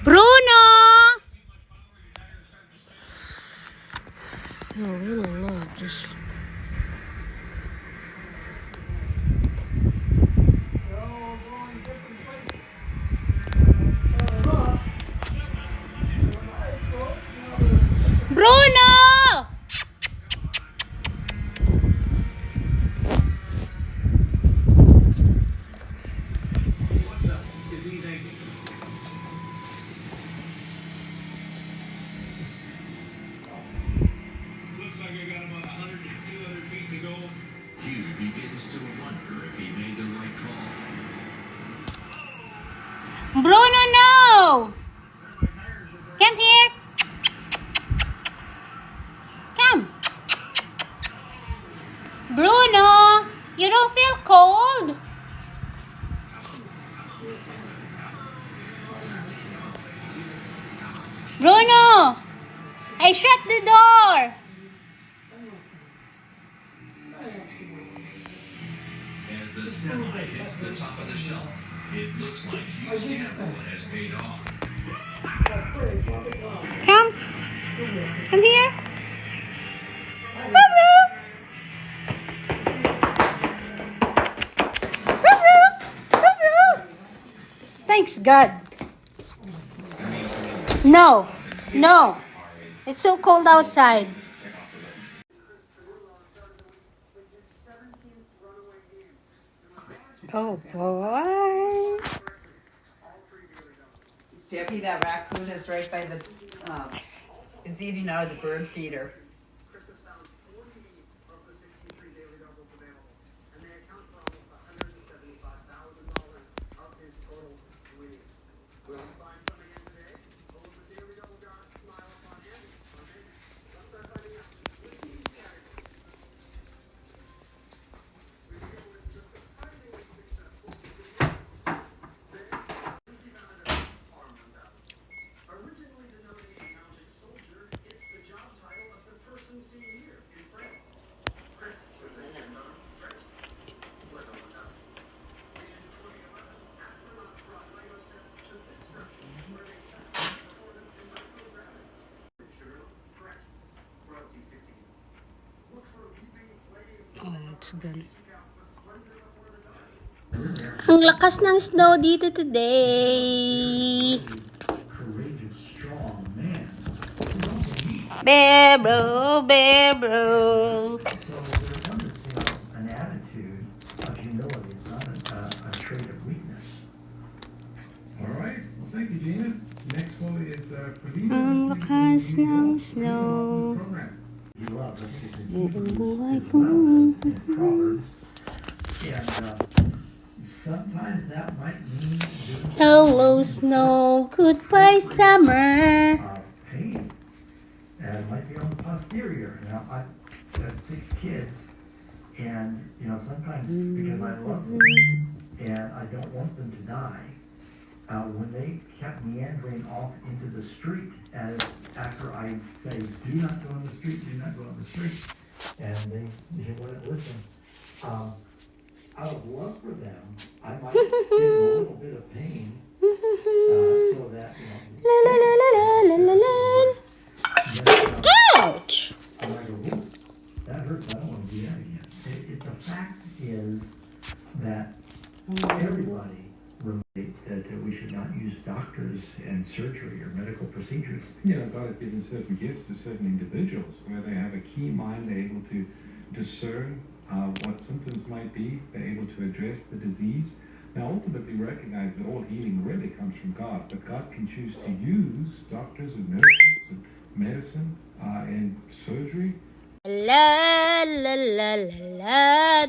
Bruno! I really love this. Bruno! Looks like I got about 100 to 200 feet to go. Hugh begins to wonder if he made the right call. Bruno, no! Come here. Come. Bruno, you don't feel cold? Bruno, I shut the door. As the semi hits the top of the shelf, it looks like Hugh's gamble has paid off. Come. Come here. Bruno. Thanks God. No, no. It's so cold outside. Oh boy. Debbie, that raccoon is right by the, is eating out of the bird feeder. Chris has found 48 of the 63 daily doubles available, and they account for almost $175,000 of his total winnings. Will he find some again today? Or will the daily double gods smile upon him? Or maybe. Let's start finding out. With these categories, we begin with the surprisingly successful originally denoting a mounted soldier, it's the job title of the person seen here in France. Chris was a gentleman. Was on the top. In 2011, astronauts brought Lego sets to this structure where they tested performance in microgravity. Sugar, correct. Royalty 16. Look for leaping flames. Oh, it's good. Seek out the splendor before the dawn. Ang lakas ng snow dito today. Courageous, strong man. Bear bro, bear bro. So there's an attitude of humility. It's not a trait of weakness. All right. Well, thank you, Gina. Next one is Pradeep. Ang lakas ng snow. Program. We love it. It's a Buong buhay as ko. well in Proverbs. And sometimes that might mean doing Hello snow, goodbye summer. pain. And it might be on the posterior. Now, I have 6 kids, and, sometimes because I love them and I don't want them to die, when they kept meandering off into the street after I say, do not go on the street, do not go on the street, and they wouldn't listen, out of love for them, I might give them a little bit of pain, so that, La la la la la la la. Ouch! I'm like, ooh, that hurts, I don't want to do that again. The fact is that everybody relate that we should not use doctors and surgery or medical procedures. God has given certain gifts to certain individuals where they have a keen mind, they're able to discern what symptoms might be, they're able to address the disease. Now, ultimately recognize that all healing really comes from God, but God can choose to use doctors and nurses and medicine and surgery. La la la la la.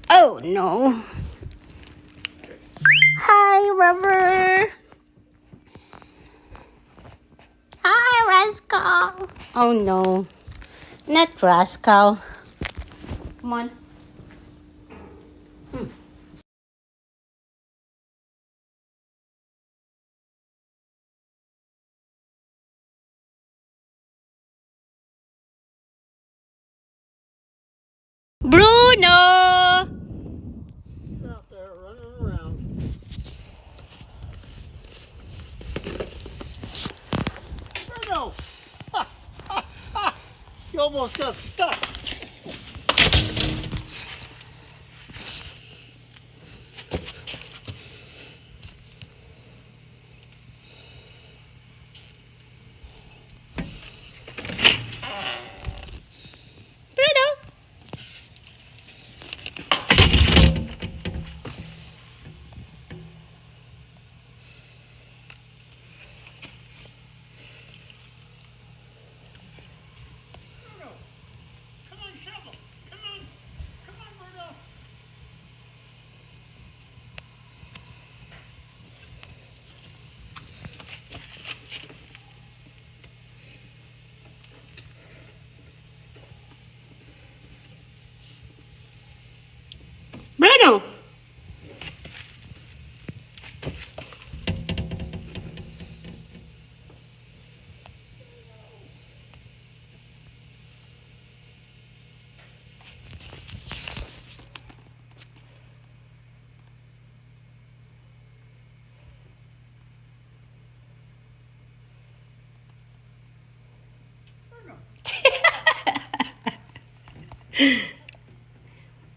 Oh no. Hi, Rubber. Hi, Rascal. Oh no. Not Rascal. Come on. Bruno!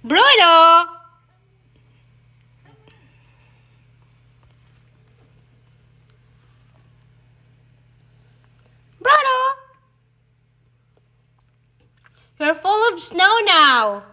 Bruno! Bruno! You're full of snow now.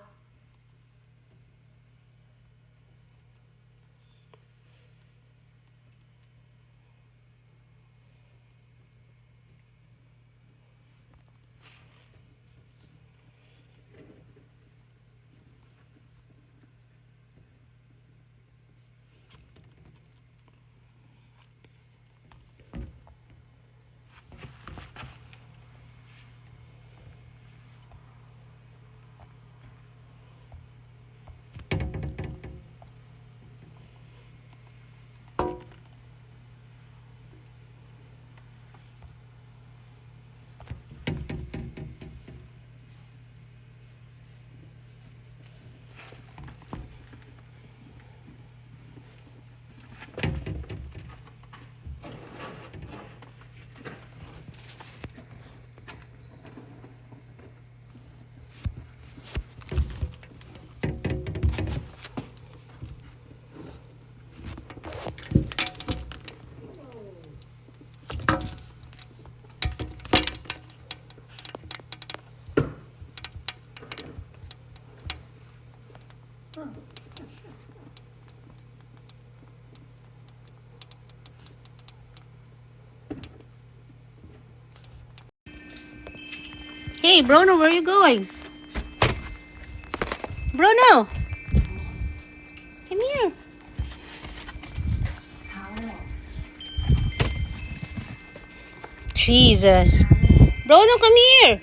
Hey, Bruno, where are you going? Bruno! Come here. Jesus. Bruno, come here.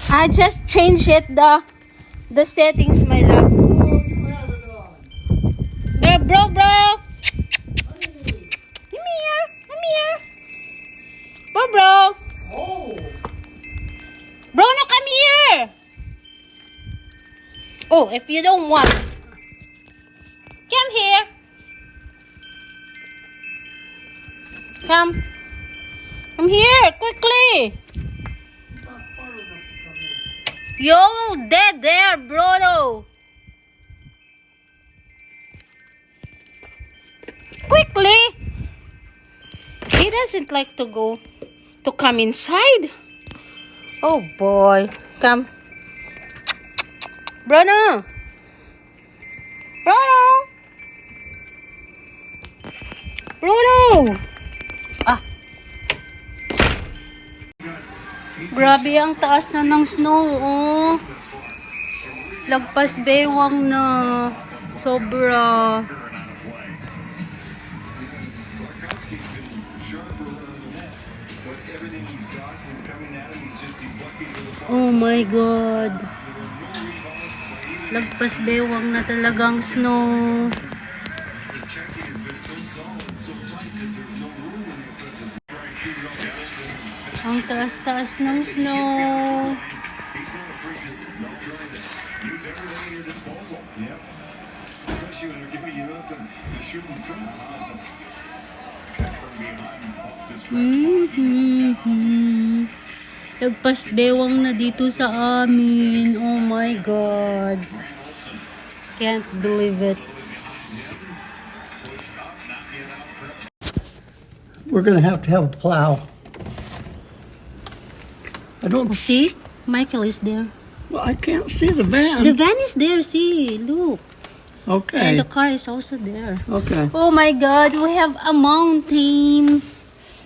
I just changed the settings, my love. Bro. Come here. Bro. Bruno, come here. Oh, if you don't want, come here. Come here, quickly. You're dead there, Bruno. Quickly. He doesn't like to come inside. Oh boy. Come. Bruno. Ah. Grabe ang taas na ng snow, oh. Lagpas bewang na. Sobra. Oh my God. Lagpas bewang na talagang snow. Ang taas-taas ng snow. Lagpas bewang na dito sa amin. Oh my God. Can't believe it. We're going to have a plow. I don't See? Michael is there. Well, I can't see the van. The van is there, see. Look. And Okay. the car is also there. Okay. Oh my God, we have a mountain.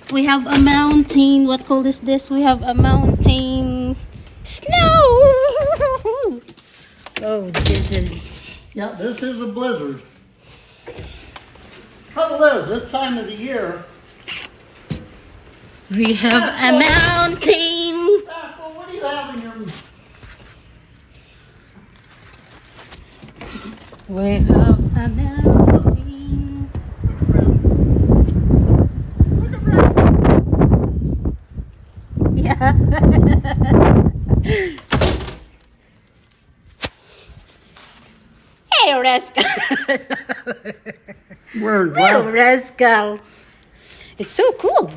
We have a mountain. What called is this? We have a mountain. Snow! Oh, Jesus. Yeah, this is a blizzard. Trouble is, this time of the year, We have a mountain. Sasko, what do you have in your... We have a mountain. Yeah. Hey, rascal. We're in Well, glass. rascal. It's so cool.